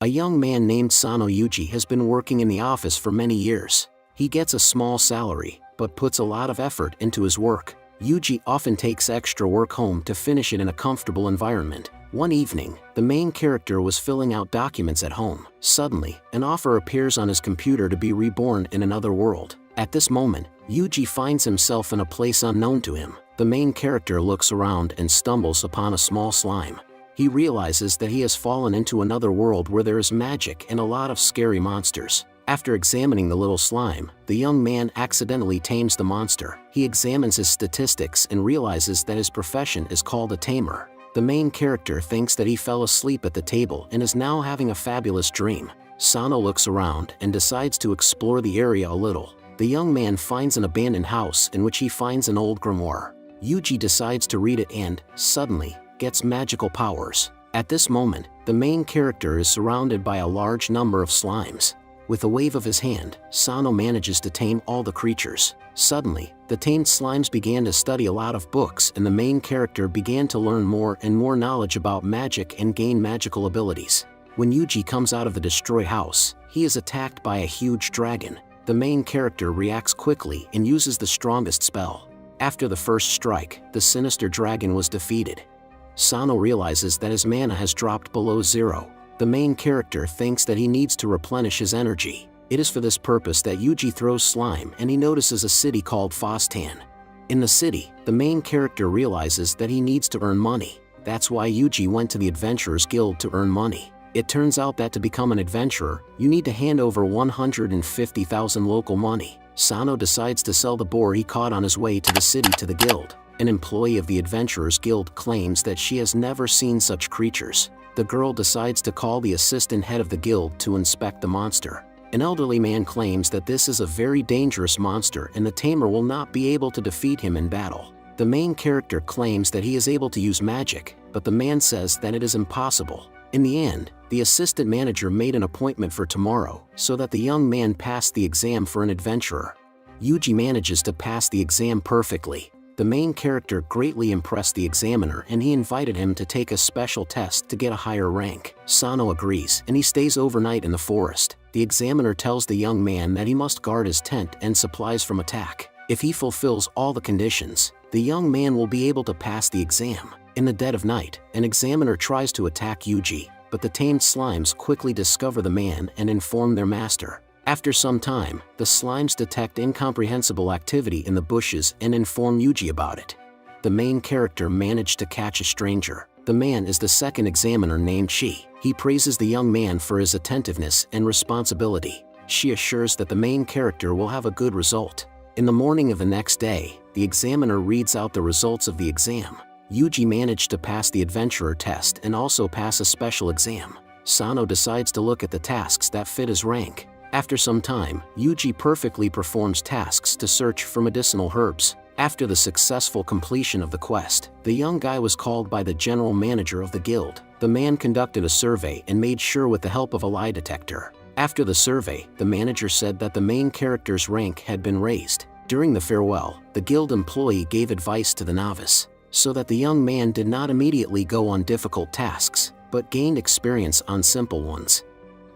A young man named Sano Yuji has been working in the office for many years. He gets a small salary, but puts a lot of effort into his work. Yuji often takes extra work home to finish it in a comfortable environment. One evening, the main character was filling out documents at home. Suddenly, an offer appears on his computer to be reborn in another world. At this moment, Yuji finds himself in a place unknown to him. The main character looks around and stumbles upon a small slime. He realizes that he has fallen into another world where there is magic and a lot of scary monsters. After examining the little slime, the young man accidentally tames the monster. He examines his statistics and realizes that his profession is called a tamer. The main character thinks that he fell asleep at the table and is now having a fabulous dream. Sano looks around and decides to explore the area a little. The young man finds an abandoned house in which he finds an old grimoire. Yuji decides to read it and, suddenly, gets magical powers. At this moment, the main character is surrounded by a large number of slimes. With a wave of his hand, Sano manages to tame all the creatures. Suddenly, the tamed slimes began to study a lot of books and the main character began to learn more and more knowledge about magic and gain magical abilities. When Yuji comes out of the destroyed house, he is attacked by a huge dragon. The main character reacts quickly and uses the strongest spell. After the first strike, the sinister dragon was defeated. Sano realizes that his mana has dropped below zero. The main character thinks that he needs to replenish his energy. It is for this purpose that Yuji throws slime and he notices a city called Fostan. In the city, the main character realizes that he needs to earn money. That's why Yuji went to the Adventurers Guild to earn money. It turns out that to become an adventurer, you need to hand over 150,000 local money. Sano decides to sell the boar he caught on his way to the city to the guild. An employee of the Adventurers Guild claims that she has never seen such creatures. The girl decides to call the assistant head of the guild to inspect the monster. An elderly man claims that this is a very dangerous monster and the tamer will not be able to defeat him in battle. The main character claims that he is able to use magic, but the man says that it is impossible. In the end, the assistant manager made an appointment for tomorrow so that the young man passed the exam for an adventurer. Yuji manages to pass the exam perfectly. The main character greatly impressed the examiner and he invited him to take a special test to get a higher rank. Sano agrees and he stays overnight in the forest. The examiner tells the young man that he must guard his tent and supplies from attack. If he fulfills all the conditions, the young man will be able to pass the exam. In the dead of night, an examiner tries to attack Yuji, but the tamed slimes quickly discover the man and inform their master. After some time, the slimes detect incomprehensible activity in the bushes and inform Yuji about it. The main character managed to catch a stranger. The man is the second examiner named Shi. He praises the young man for his attentiveness and responsibility. She assures that the main character will have a good result. In the morning of the next day, the examiner reads out the results of the exam. Yuji managed to pass the adventurer test and also pass a special exam. Sano decides to look at the tasks that fit his rank. After some time, Yuji perfectly performs tasks to search for medicinal herbs. After the successful completion of the quest, the young guy was called by the general manager of the guild. The man conducted a survey and made sure with the help of a lie detector. After the survey, the manager said that the main character's rank had been raised. During the farewell, the guild employee gave advice to the novice, so that the young man did not immediately go on difficult tasks, but gained experience on simple ones.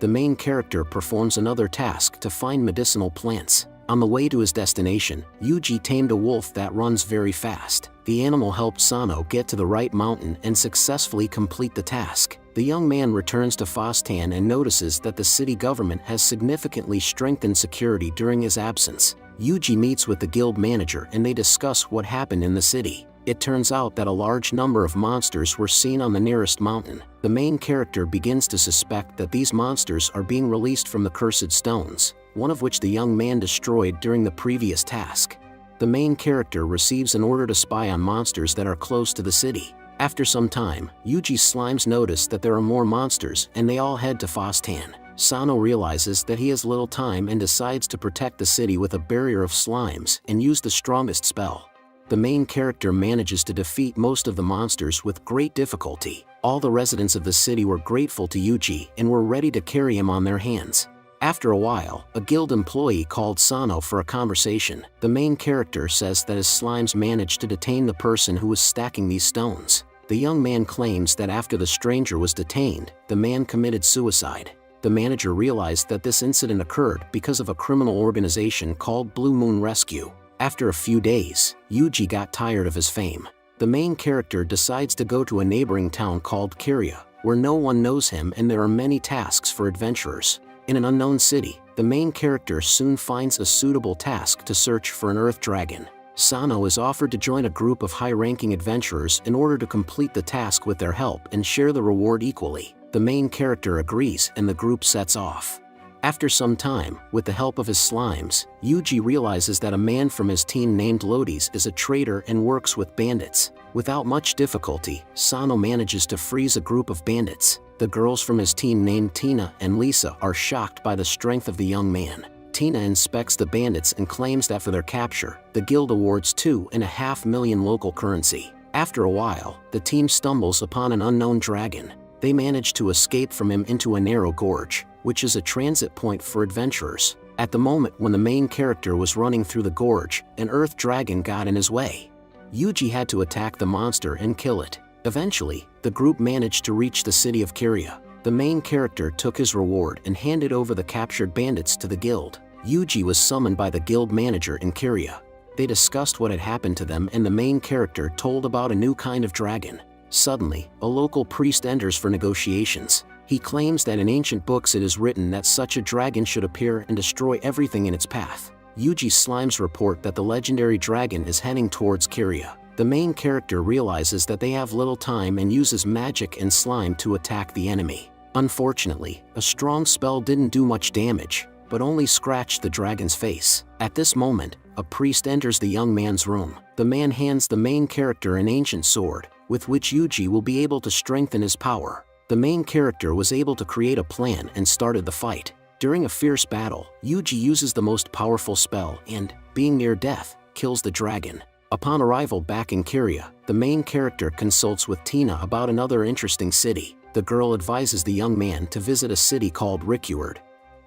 The main character performs another task to find medicinal plants. On the way to his destination, Yuji tamed a wolf that runs very fast. The animal helped Sano get to the right mountain and successfully complete the task. The young man returns to Fostan and notices that the city government has significantly strengthened security during his absence. Yuji meets with the guild manager and they discuss what happened in the city. It turns out that a large number of monsters were seen on the nearest mountain. The main character begins to suspect that these monsters are being released from the cursed stones, one of which the young man destroyed during the previous task. The main character receives an order to spy on monsters that are close to the city. After some time, Yuji's slimes notice that there are more monsters and they all head to Fostan. Sano realizes that he has little time and decides to protect the city with a barrier of slimes and use the strongest spell. The main character manages to defeat most of the monsters with great difficulty. All the residents of the city were grateful to Yuji and were ready to carry him on their hands. After a while, a guild employee called Sano for a conversation. The main character says that his slimes managed to detain the person who was stacking these stones. The young man claims that after the stranger was detained, the man committed suicide. The manager realized that this incident occurred because of a criminal organization called Blue Moon Rescue. After a few days, Yuji got tired of his fame. The main character decides to go to a neighboring town called Kiria, where no one knows him and there are many tasks for adventurers. In an unknown city, the main character soon finds a suitable task to search for an earth dragon. Sano is offered to join a group of high-ranking adventurers in order to complete the task with their help and share the reward equally. The main character agrees and the group sets off. After some time, with the help of his slimes, Yuji realizes that a man from his team named Lodis is a traitor and works with bandits. Without much difficulty, Sano manages to freeze a group of bandits. The girls from his team named Tina and Lisa are shocked by the strength of the young man. Tina inspects the bandits and claims that for their capture, the guild awards 2.5 million local currency. After a while, the team stumbles upon an unknown dragon. They manage to escape from him into a narrow gorge, which is a transit point for adventurers. At the moment when the main character was running through the gorge, an earth dragon got in his way. Yuji had to attack the monster and kill it. Eventually, the group managed to reach the city of Kiria. The main character took his reward and handed over the captured bandits to the guild. Yuji was summoned by the guild manager in Kiria. They discussed what had happened to them and the main character told about a new kind of dragon. Suddenly, a local priest enters for negotiations. He claims that in ancient books it is written that such a dragon should appear and destroy everything in its path. Yuji's slimes report that the legendary dragon is heading towards Kiria. The main character realizes that they have little time and uses magic and slime to attack the enemy. Unfortunately, a strong spell didn't do much damage, but only scratched the dragon's face. At this moment, a priest enters the young man's room. The man hands the main character an ancient sword, with which Yuji will be able to strengthen his power. The main character was able to create a plan and started the fight. During a fierce battle, Yuji uses the most powerful spell and, being near death, kills the dragon. Upon arrival back in Kiria, the main character consults with Tina about another interesting city. The girl advises the young man to visit a city called Rickward.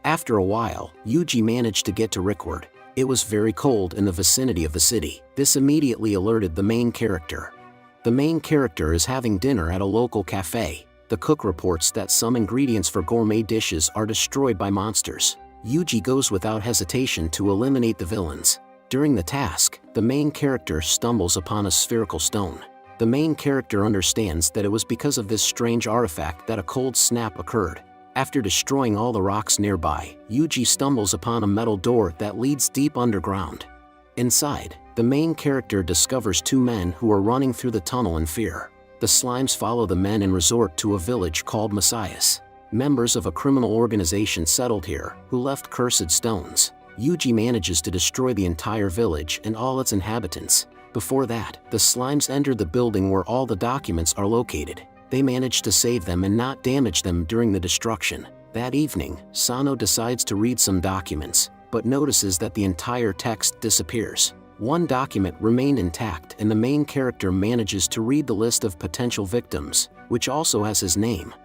After a while, Yuji managed to get to Rickward. It was very cold in the vicinity of the city. This immediately alerted the main character. The main character is having dinner at a local cafe. The cook reports that some ingredients for gourmet dishes are destroyed by monsters. Yuji goes without hesitation to eliminate the villains. During the task, the main character stumbles upon a spherical stone. The main character understands that it was because of this strange artifact that a cold snap occurred. After destroying all the rocks nearby, Yuji stumbles upon a metal door that leads deep underground. Inside, the main character discovers two men who are running through the tunnel in fear. The slimes follow the men and resort to a village called Messias. Members of a criminal organization settled here, who left cursed stones. Yuji manages to destroy the entire village and all its inhabitants. Before that, the slimes entered the building where all the documents are located. They manage to save them and not damage them during the destruction. That evening, Sano decides to read some documents, but notices that the entire text disappears. One document remained intact and the main character manages to read the list of potential victims, which also has his name.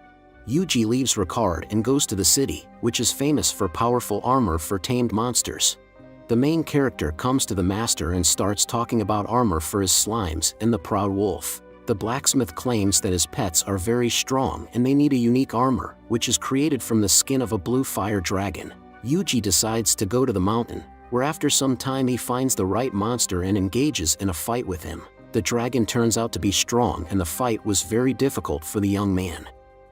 Yuji leaves Rickward and goes to the city, which is famous for powerful armor for tamed monsters. The main character comes to the master and starts talking about armor for his slimes and the proud wolf. The blacksmith claims that his pets are very strong and they need a unique armor, which is created from the skin of a blue fire dragon. Yuji decides to go to the mountain, where after some time he finds the right monster and engages in a fight with him. The dragon turns out to be strong and the fight was very difficult for the young man.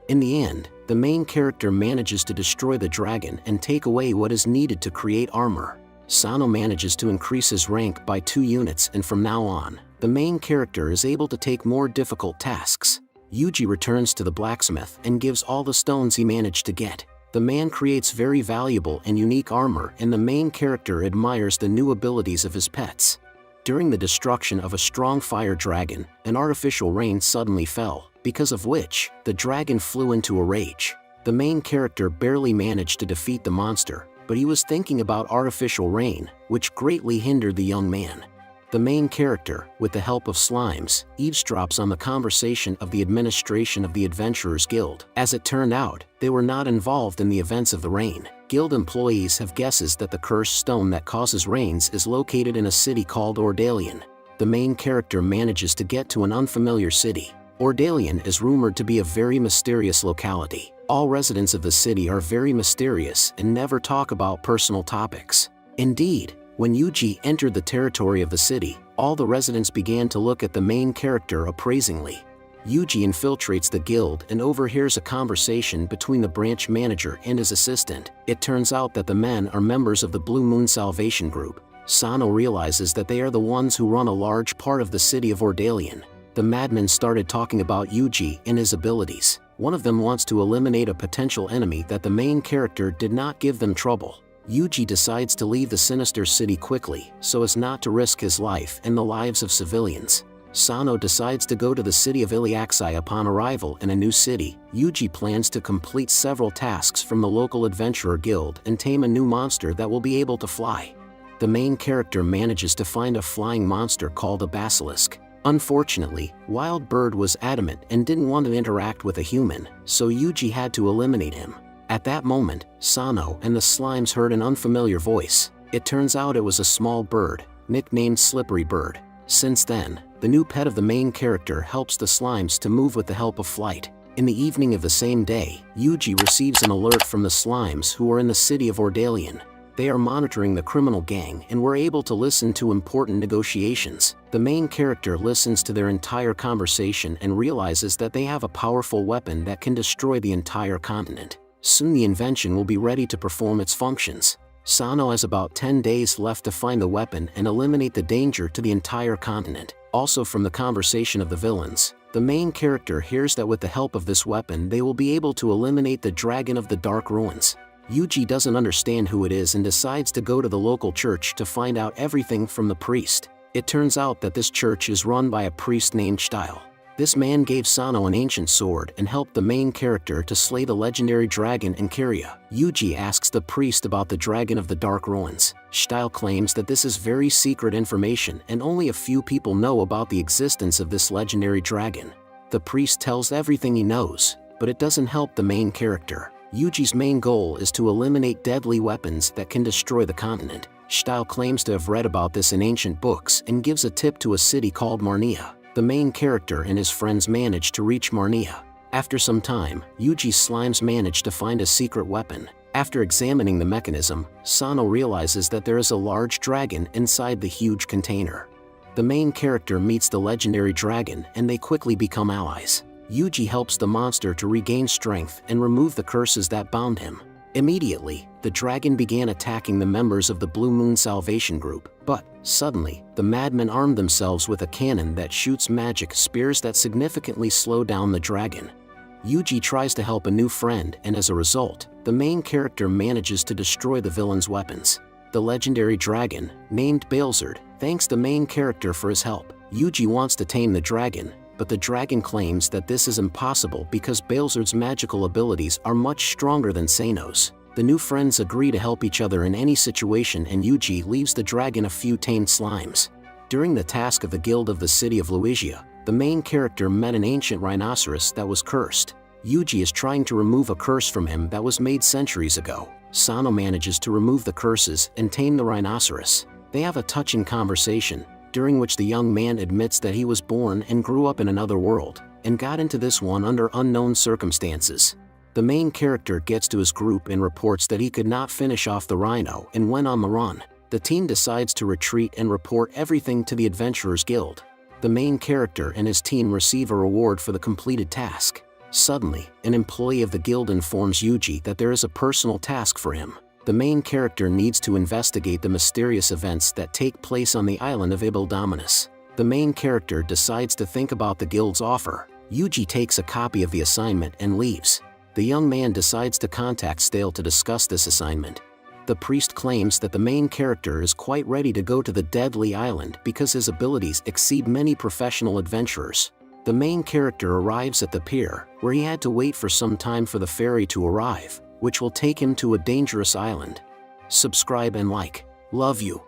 In the end, the main character manages to destroy the dragon and take away what is needed to create armor. Sano manages to increase his rank by 2 units and from now on, the main character is able to take more difficult tasks. Yuji returns to the blacksmith and gives all the stones he managed to get. The man creates very valuable and unique armor and the main character admires the new abilities of his pets. During the destruction of a strong fire dragon, an artificial rain suddenly fell, because of which, the dragon flew into a rage. The main character barely managed to defeat the monster, but he was thinking about artificial rain, which greatly hindered the young man. The main character, with the help of slimes, eavesdrops on the conversation of the administration of the Adventurers Guild. As it turned out, they were not involved in the events of the rain. Guild employees have guesses that the cursed stone that causes rains is located in a city called Ordalion. The main character manages to get to an unfamiliar city. Ordalion is rumored to be a very mysterious locality. All residents of the city are very mysterious and never talk about personal topics. Indeed, when Yuji entered the territory of the city, all the residents began to look at the main character appraisingly. Yuji infiltrates the guild and overhears a conversation between the branch manager and his assistant. It turns out that the men are members of the Blue Moon Salvation Group. Sano realizes that they are the ones who run a large part of the city of Ordalion. The madmen started talking about Yuji and his abilities. One of them wants to eliminate a potential enemy that the main character did not give them trouble. Yuji decides to leave the sinister city quickly so as not to risk his life and the lives of civilians. Sano decides to go to the city of AniRyze I. Upon arrival in a new city, Yuji plans to complete several tasks from the local adventurer guild and tame a new monster that will be able to fly. The main character manages to find a flying monster called a basilisk. Unfortunately, Wild Bird was adamant and didn't want to interact with a human, so Yuji had to eliminate him. At that moment, Sano and the slimes heard an unfamiliar voice. It turns out it was a small bird, nicknamed Slippery Bird. Since then, the new pet of the main character helps the slimes to move with the help of flight. In the evening of the same day, Yuji receives an alert from the slimes who are in the city of Ordalion. They are monitoring the criminal gang and were able to listen to important negotiations. The main character listens to their entire conversation and realizes that they have a powerful weapon that can destroy the entire continent. Soon the invention will be ready to perform its functions. Sano has about 10 days left to find the weapon and eliminate the danger to the entire continent. Also, from the conversation of the villains, the main character hears that with the help of this weapon they will be able to eliminate the Dragon of the Dark Ruins. Yuji doesn't understand who it is and decides to go to the local church to find out everything from the priest. It turns out that this church is run by a priest named Style. This man gave Sano an ancient sword and helped the main character to slay the legendary dragon in Kyria. Yuji asks the priest about the Dragon of the Dark Ruins. Style claims that this is very secret information and only a few people know about the existence of this legendary dragon. The priest tells everything he knows, but it doesn't help the main character. Yuji's main goal is to eliminate deadly weapons that can destroy the continent. Style claims to have read about this in ancient books and gives a tip to a city called Manhwa. The main character and his friends manage to reach Manhwa. After some time, Yuji's slimes manage to find a secret weapon. After examining the mechanism, Sano realizes that there is a large dragon inside the huge container. The main character meets the legendary dragon and they quickly become allies. Yuji helps the monster to regain strength and remove the curses that bound him. Immediately, the dragon began attacking the members of the Blue Moon Salvation Group, but suddenly, the madmen armed themselves with a cannon that shoots magic spears that significantly slow down the dragon. Yuji tries to help a new friend and as a result, the main character manages to destroy the villain's weapons. The legendary dragon, named Balezard, thanks the main character for his help. Yuji wants to tame the dragon, but the dragon claims that this is impossible because Balezard's magical abilities are much stronger than Sano's. The new friends agree to help each other in any situation and Yuji leaves the dragon a few tamed slimes. During the task of the guild of the city of Luigia, the main character met an ancient rhinoceros that was cursed. Yuji is trying to remove a curse from him that was made centuries ago. Sano manages to remove the curses and tame the rhinoceros. They have a touching conversation, during which the young man admits that he was born and grew up in another world, and got into this one under unknown circumstances. The main character gets to his group and reports that he could not finish off the rhino and went on the run. The team decides to retreat and report everything to the Adventurers Guild. The main character and his team receive a reward for the completed task. Suddenly, an employee of the guild informs Yuji that there is a personal task for him. The main character needs to investigate the mysterious events that take place on the island of Ibildominus. The main character decides to think about the guild's offer. Yuji takes a copy of the assignment and leaves. The young man decides to contact Stale to discuss this assignment. The priest claims that the main character is quite ready to go to the deadly island because his abilities exceed many professional adventurers. The main character arrives at the pier, where he had to wait for some time for the ferry to arrive, which will take him to a dangerous island. Subscribe and like. Love you.